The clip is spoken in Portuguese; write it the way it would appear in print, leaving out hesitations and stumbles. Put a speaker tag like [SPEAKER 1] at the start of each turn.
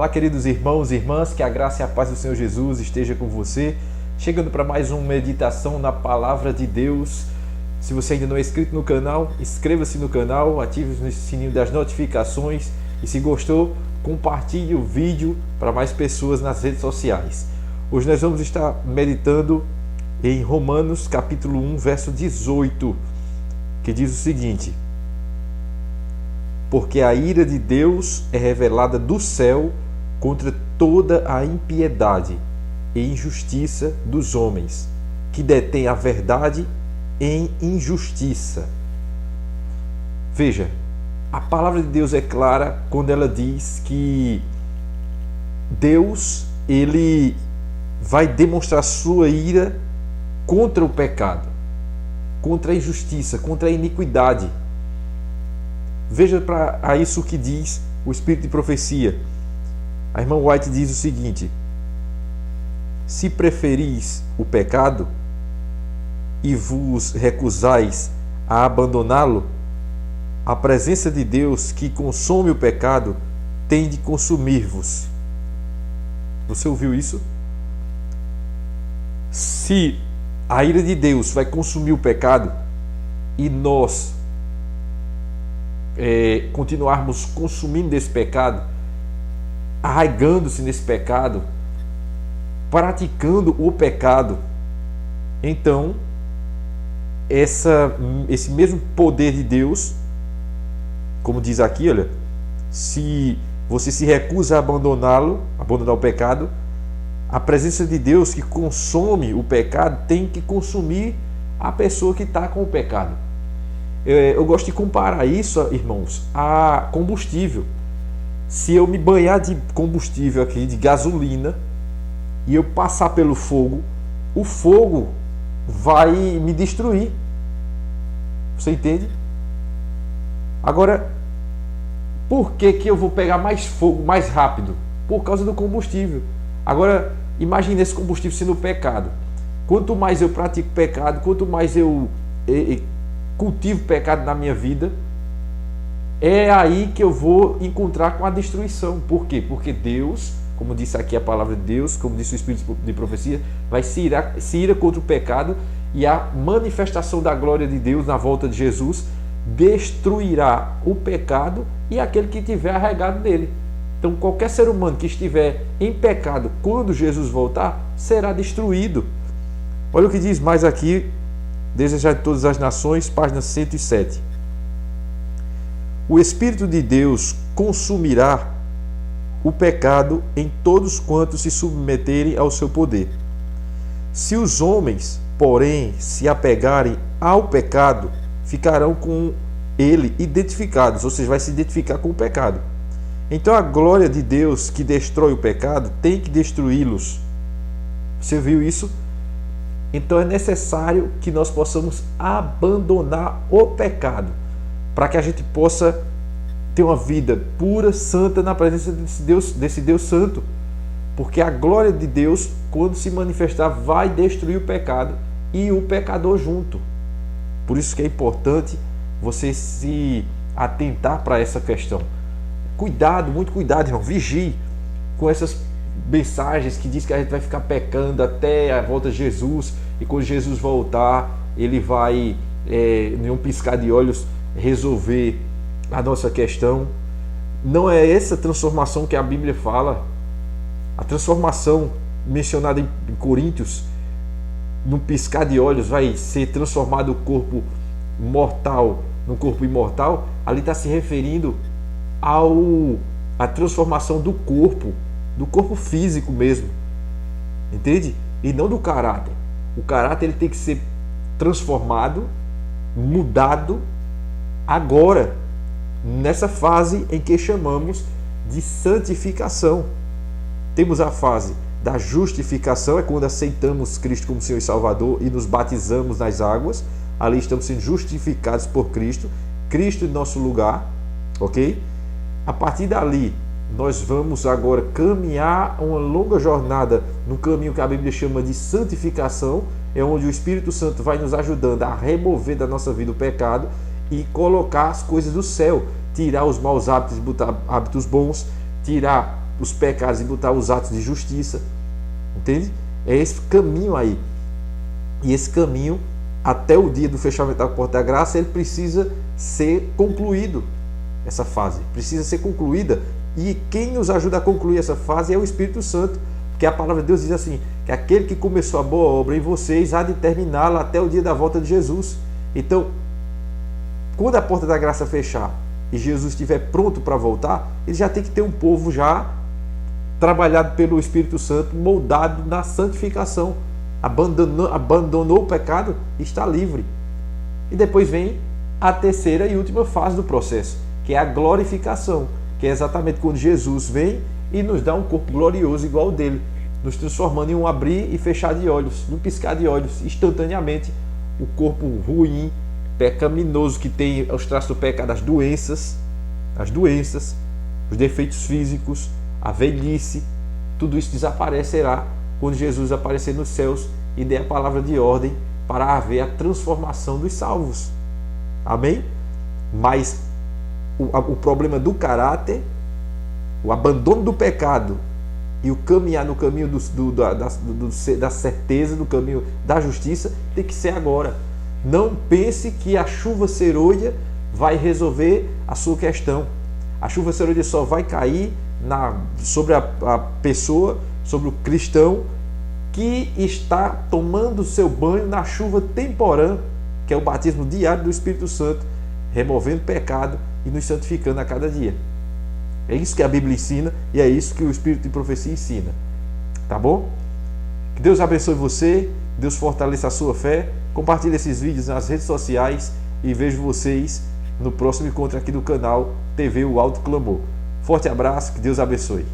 [SPEAKER 1] Olá, queridos irmãos e irmãs, que a graça e a paz do Senhor Jesus esteja com você. Chegando para mais uma meditação na Palavra de Deus. Se você ainda não é inscrito no canal, inscreva-se no canal, ative o sininho das notificações e, se gostou, compartilhe o vídeo para mais pessoas nas redes sociais. Hoje nós vamos estar meditando em Romanos capítulo 1, verso 18, que diz o seguinte: porque a ira de Deus é revelada do céu contra toda a impiedade e injustiça dos homens, que detêm a verdade em injustiça. Veja, a palavra de Deus é clara quando ela diz que Deus, ele vai demonstrar sua ira contra o pecado, contra a injustiça, contra a iniquidade. Veja para isso que diz o Espírito de Profecia. A irmã White diz o seguinte: se preferis o pecado e vos recusais a abandoná-lo, a presença de Deus que consome o pecado tem de consumir-vos. Você ouviu isso? Se a ira de Deus vai consumir o pecado e nós continuarmos consumindo esse pecado, arraigando-se nesse pecado, praticando o pecado, então esse mesmo poder de Deus, como diz aqui, olha, se você se recusa a abandonar o pecado, a presença de Deus que consome o pecado tem que consumir a pessoa que está com o pecado. Eu gosto de comparar isso, irmãos, a combustível. Se eu me banhar de combustível aqui, de gasolina, e eu passar pelo fogo, o fogo vai me destruir. Você entende? Agora, por que eu vou pegar mais fogo mais rápido? Por causa do combustível. Agora, imagine esse combustível sendo o pecado. Quanto mais eu pratico pecado, quanto mais eu cultivo pecado na minha vida, é aí que eu vou encontrar com a destruição. Por quê? Porque Deus, como disse aqui a palavra de Deus, como disse o Espírito de Profecia, vai se ira contra o pecado, e a manifestação da glória de Deus na volta de Jesus destruirá o pecado e aquele que tiver arraigado nele. Então qualquer ser humano que estiver em pecado quando Jesus voltar, será destruído. Olha o que diz mais aqui, Desejar de Todas as Nações, página 107. O Espírito de Deus consumirá o pecado em todos quantos se submeterem ao seu poder. Se os homens, porém, se apegarem ao pecado, ficarão com ele identificados, ou seja, vai se identificar com o pecado. Então a glória de Deus que destrói o pecado tem que destruí-los. Você viu isso? Então é necessário que nós possamos abandonar o pecado, para que a gente possa ter uma vida pura, santa, na presença desse Deus santo. Porque a glória de Deus, quando se manifestar, vai destruir o pecado e o pecador junto. Por isso que é importante você se atentar para essa questão. Cuidado, muito cuidado, irmão. Vigie com essas mensagens que diz que a gente vai ficar pecando até a volta de Jesus, e quando Jesus voltar, ele vai, em um piscar de olhos, resolver a nossa questão. Não é essa transformação que a Bíblia fala. A transformação mencionada em Coríntios, num piscar de olhos, vai ser transformado o corpo mortal num corpo imortal. Ali está se referindo à transformação do corpo físico mesmo, entende? E não do caráter. O caráter ele tem que ser transformado, mudado agora, nessa fase em que chamamos de santificação. Temos a fase da justificação, é quando aceitamos Cristo como Senhor e Salvador e nos batizamos nas águas. Ali estamos sendo justificados por Cristo em nosso lugar, ok? A partir dali, nós vamos agora caminhar uma longa jornada no caminho que a Bíblia chama de santificação, é onde o Espírito Santo vai nos ajudando a remover da nossa vida o pecado e colocar as coisas do céu, tirar os maus hábitos e botar hábitos bons, tirar os pecados e botar os atos de justiça. Entende? É esse caminho aí. E esse caminho, até o dia do fechamento da porta da graça, ele precisa ser concluído. Essa fase precisa ser concluída. E quem nos ajuda a concluir essa fase é o Espírito Santo. Porque a palavra de Deus diz assim, que aquele que começou a boa obra em vocês há de terminá-la até o dia da volta de Jesus. Então, quando a porta da graça fechar e Jesus estiver pronto para voltar, ele já tem que ter um povo já trabalhado pelo Espírito Santo, moldado na santificação, abandonou o pecado e está livre. E depois vem a terceira e última fase do processo, que é a glorificação, que é exatamente quando Jesus vem e nos dá um corpo glorioso igual ao dele, nos transformando em um abrir e fechar de olhos, num piscar de olhos, instantaneamente. O corpo ruim, pecaminoso, que tem os traços do pecado, as doenças, os defeitos físicos, a velhice, tudo isso desaparecerá quando Jesus aparecer nos céus e der a palavra de ordem para haver a transformação dos salvos. Amém? Mas o problema do caráter, o abandono do pecado e o caminhar no caminho da certeza, no caminho da justiça, tem que ser agora. Não pense que a chuva serôdia vai resolver a sua questão. A chuva serôdia só vai cair sobre a pessoa, sobre o cristão que está tomando seu banho na chuva temporã, que é o batismo diário do Espírito Santo, removendo pecado e nos santificando a cada dia. É isso que a Bíblia ensina e é isso que o Espírito de Profecia ensina. Tá bom? Que Deus abençoe você, Deus fortaleça a sua fé. Compartilhe esses vídeos nas redes sociais e vejo vocês no próximo encontro aqui do canal TV O Alto Clamor. Forte abraço, que Deus abençoe.